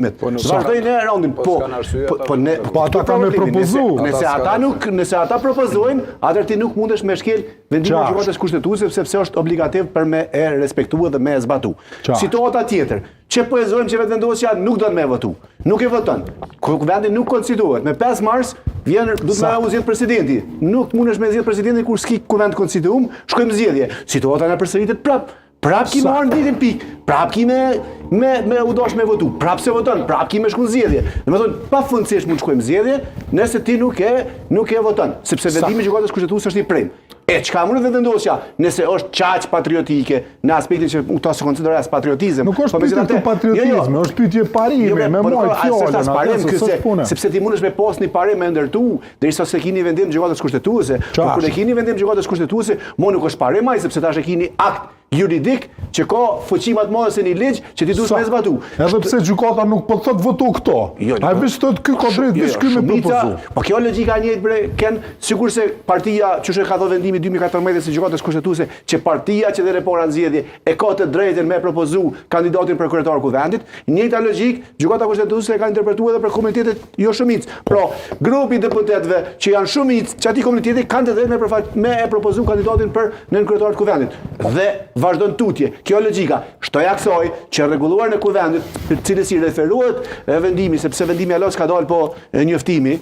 Vazhdojnë në raundin, po ata kanë me propozu. Nëse ata propozojnë, atër ti nuk mundesh me shkel vendimin e gjykatës kushtetuese sepse është obligativ për me e respektua dhe me e zbatu. Situata tjetër, që po e zojmë që vetëvendosja nuk do të me votu, nuk e voton. Vendi nuk konstituohet. Me 5 mars vjen du të me u zgjedh presidenti. Nuk mundesh me zgjedh presidentin kur s'ki kuvend konstituum, shkojmë zgjedhje. Situata na përsëritet prap. Prap ki marrë në ditën pikë, prap ki me u dosh me votu, prap se voton, prap ki me shku në zgjedhje. Dhe me thonë, pa fundësisht mund shkojmë zgjedhje, nëse ti nuk e voton, sepse vendimi i gjykatës kushtetuese është i prejmë. Çka mund të vendosja, nëse është qaq patriotike, në aspektin që ta se konsideroj as patriotizëm. Nuk është pyetje të patriotizmi, është pyetje parimi, me fjalën, sepse ti mundesh me pas një parim me ndërtu, derisa se keni vendim gjykatës kushtetuese, por kur e keni vendim gjykatës kushtetuese, nuk është parim ai, sepse tash e keni akt juridik që ka fuqi më të madhe se një ligj që ti duhet me zbatu. Edhe pse gjykata nuk po thot votu këto. Ai vetë thotë ky ka drejt, vetë ky me propozu. Po kjo logjika e njëjtë bre ken sigurisht se partia që ka dhënë vendimi 2014 së gjykatës kushtetuese që partia që dhe repora nxjedhje e ka të drejtën me propozu kandidatin prokuror kuvendit, njëjta logjik gjykata kushtetuese e ka interpretuar edhe për komunitetet jo shumicë. Pra, grupi deputetëve që janë shumicë, që atij komuniteti kanë të drejtë me e propozu kandidatin për nën kryetar të kuvendit. Dhe vazhdon tutje. Kjo logjika shtoja kësaj që rregulluar në kuvendit, të cilës i referohet vendimi, sepse vendimi alos ka dalë po njoftimi,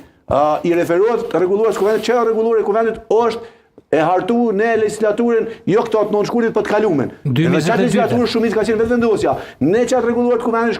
i referohet rregulluar të kuvendit, që rregulluar e kuvendit është e hartu në legislaturën jo këto të nënshkurtit për të kalumen. Dhe qatë legislaturë shumit ka qenë vetëvendosja. Ne qatë rregulluar të kuvendit